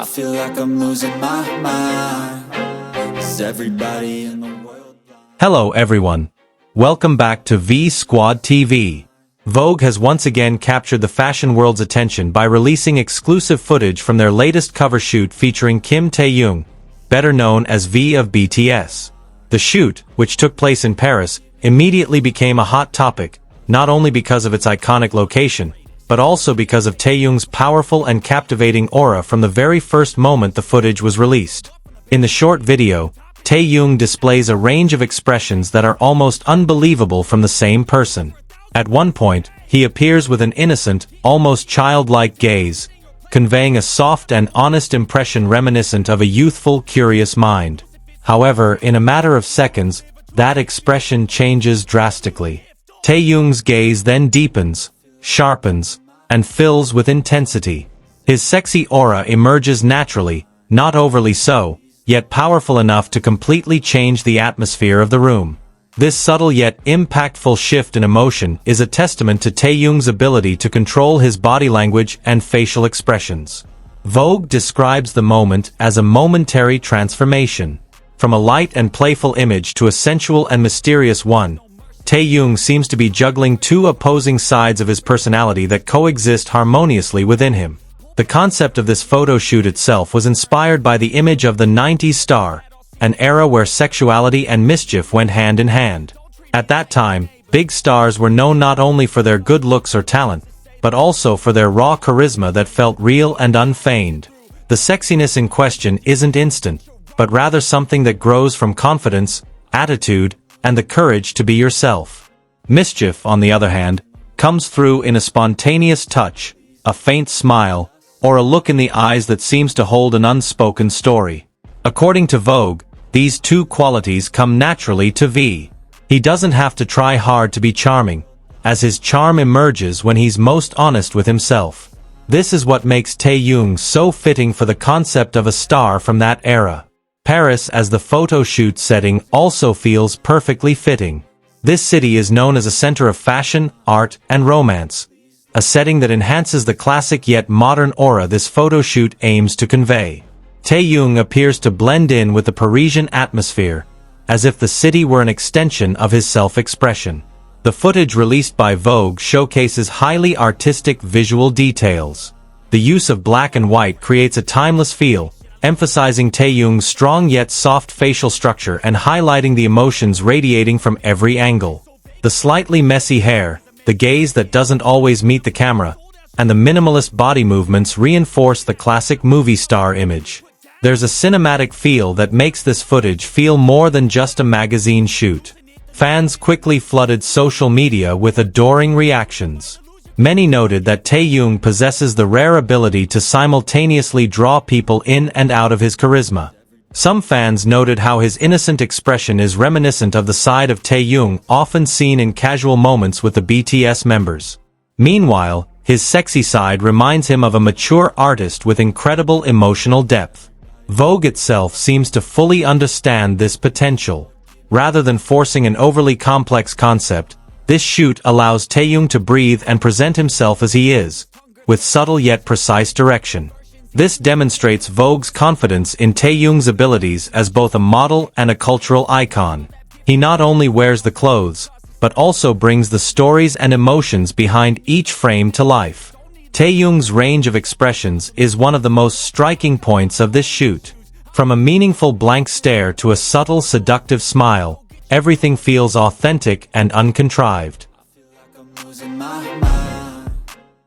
I feel like I'm losing my mind. Is everybody in the world? Hello everyone. Welcome back to V Squad TV. Vogue has once again captured the fashion world's attention by releasing exclusive footage from their latest cover shoot featuring Kim Taehyung, better known as V of BTS. The shoot, which took place in Paris, immediately became a hot topic, not only because of its iconic location, but also because of Taehyung's powerful and captivating aura from the very first moment the footage was released. In the short video, Taehyung displays a range of expressions that are almost unbelievable from the same person. At one point, he appears with an innocent, almost childlike gaze, conveying a soft and honest impression reminiscent of a youthful, curious mind. However, in a matter of seconds, that expression changes drastically. Taehyung's gaze then deepens, sharpens, and fills with intensity. His sexy aura emerges naturally, not overly so, yet powerful enough to completely change the atmosphere of the room. This subtle yet impactful shift in emotion is a testament to Taehyung's ability to control his body language and facial expressions. Vogue describes the moment as a momentary transformation. From a light and playful image to a sensual and mysterious one, Taehyung seems to be juggling two opposing sides of his personality that coexist harmoniously within him. The concept of this photo shoot itself was inspired by the image of the 90s star, an era where sexuality and mischief went hand in hand. At that time, big stars were known not only for their good looks or talent, but also for their raw charisma that felt real and unfeigned. The sexiness in question isn't instant, but rather something that grows from confidence, attitude, and the courage to be yourself. Mischief, on the other hand, comes through in a spontaneous touch, a faint smile, or a look in the eyes that seems to hold an unspoken story. According to Vogue, these two qualities come naturally to V. He doesn't have to try hard to be charming, as his charm emerges when he's most honest with himself. This is what makes Taehyung so fitting for the concept of a star from that era. Paris as the photo shoot setting also feels perfectly fitting. This city is known as a center of fashion, art, and romance, a setting that enhances the classic yet modern aura this photo shoot aims to convey. Taehyung appears to blend in with the Parisian atmosphere, as if the city were an extension of his self-expression. The footage released by Vogue showcases highly artistic visual details. The use of black and white creates a timeless feel, emphasizing Taehyung's strong yet soft facial structure and highlighting the emotions radiating from every angle. The slightly messy hair, the gaze that doesn't always meet the camera, and the minimalist body movements reinforce the classic movie star image. There's a cinematic feel that makes this footage feel more than just a magazine shoot. Fans quickly flooded social media with adoring reactions. Many noted that Taehyung possesses the rare ability to simultaneously draw people in and out of his charisma. Some fans noted how his innocent expression is reminiscent of the side of Taehyung often seen in casual moments with the BTS members. Meanwhile, his sexy side reminds him of a mature artist with incredible emotional depth. Vogue itself seems to fully understand this potential. Rather than forcing an overly complex concept, this shoot allows Taehyung to breathe and present himself as he is, with subtle yet precise direction. This demonstrates Vogue's confidence in Taehyung's abilities as both a model and a cultural icon. He not only wears the clothes, but also brings the stories and emotions behind each frame to life. Taehyung's range of expressions is one of the most striking points of this shoot. From a meaningful blank stare to a subtle seductive smile, everything feels authentic and uncontrived.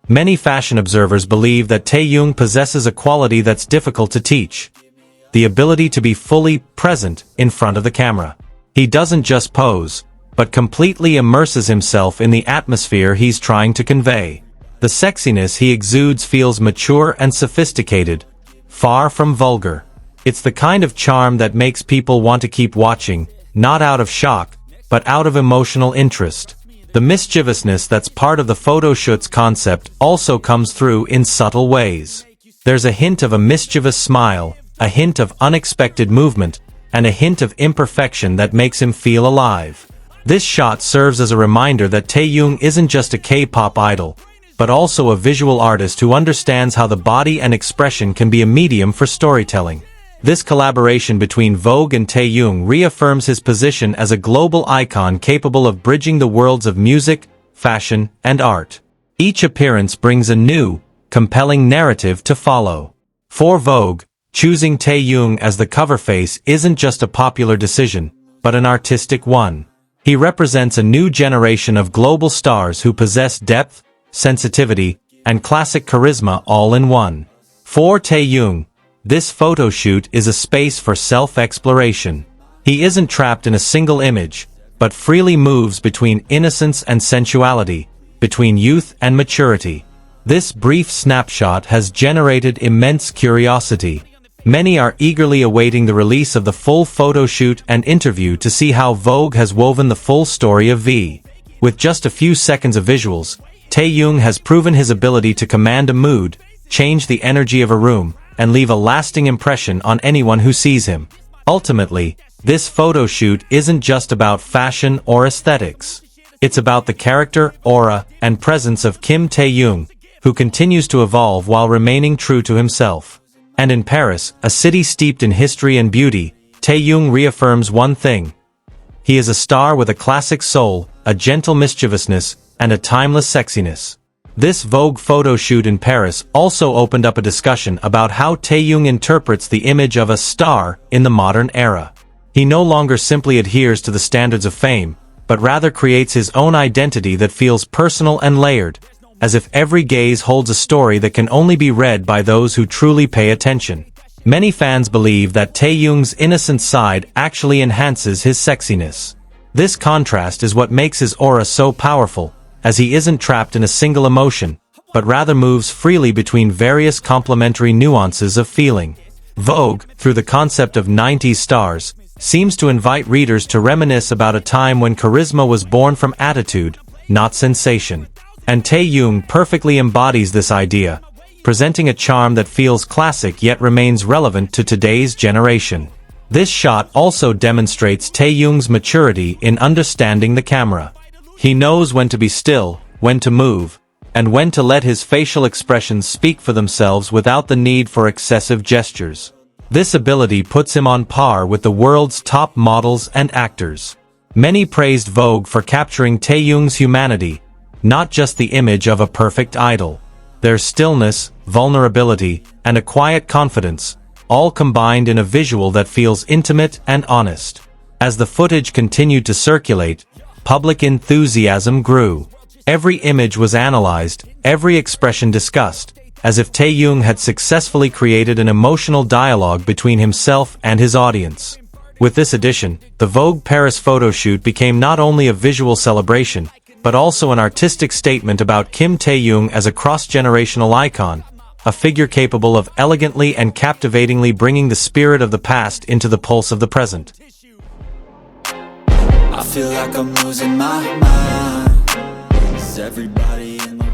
Many fashion observers believe that Taehyung possesses a quality that's difficult to teach: the ability to be fully present in front of the camera. He doesn't just pose, but completely immerses himself in the atmosphere he's trying to convey. The sexiness he exudes feels mature and sophisticated, far from vulgar. It's the kind of charm that makes people want to keep watching, not out of shock, but out of emotional interest. The mischievousness that's part of the photo shoot's concept also comes through in subtle ways. There's a hint of a mischievous smile, a hint of unexpected movement, and a hint of imperfection that makes him feel alive. This shot serves as a reminder that Taehyung isn't just a K-pop idol, but also a visual artist who understands how the body and expression can be a medium for storytelling. This collaboration between Vogue and Taehyung reaffirms his position as a global icon capable of bridging the worlds of music, fashion, and art. Each appearance brings a new, compelling narrative to follow. For Vogue, choosing Taehyung as the cover face isn't just a popular decision, but an artistic one. He represents a new generation of global stars who possess depth, sensitivity, and classic charisma all in one. For Taehyung, this photo shoot is a space for self-exploration. He isn't trapped in a single image, but freely moves between innocence and sensuality, between youth and maturity. This brief snapshot has generated immense curiosity. Many are eagerly awaiting the release of the full photo shoot and interview to see how Vogue has woven the full story of V. With just a few seconds of visuals, Taehyung has proven his ability to command a mood, change the energy of a room, and leave a lasting impression on anyone who sees him. Ultimately, this photo shoot isn't just about fashion or aesthetics. It's about the character, aura, and presence of Kim Taehyung, who continues to evolve while remaining true to himself. And in Paris, a city steeped in history and beauty, Taehyung reaffirms one thing. He is a star with a classic soul, a gentle mischievousness, and a timeless sexiness. This Vogue photo shoot in Paris also opened up a discussion about how Taehyung interprets the image of a star in the modern era. He no longer simply adheres to the standards of fame, but rather creates his own identity that feels personal and layered, as if every gaze holds a story that can only be read by those who truly pay attention. Many fans believe that Taehyung's innocent side actually enhances his sexiness. This contrast is what makes his aura so powerful, as he isn't trapped in a single emotion, but rather moves freely between various complementary nuances of feeling. Vogue, through the concept of 90s stars, seems to invite readers to reminisce about a time when charisma was born from attitude, not sensation. And Taehyung perfectly embodies this idea, presenting a charm that feels classic yet remains relevant to today's generation. This shot also demonstrates Taehyung's maturity in understanding the camera. He knows when to be still, when to move, and when to let his facial expressions speak for themselves without the need for excessive gestures. This ability puts him on par with the world's top models and actors. Many praised Vogue for capturing Taehyung's humanity, not just the image of a perfect idol. Their stillness, vulnerability, and a quiet confidence, all combined in a visual that feels intimate and honest. As the footage continued to circulate, public enthusiasm grew. Every image was analyzed, every expression discussed, as if Taehyung had successfully created an emotional dialogue between himself and his audience. With this addition, the Vogue Paris photo shoot became not only a visual celebration, but also an artistic statement about Kim Taehyung as a cross-generational icon, a figure capable of elegantly and captivatingly bringing the spirit of the past into the pulse of the present. I feel like I'm losing my mind. Is everybody in the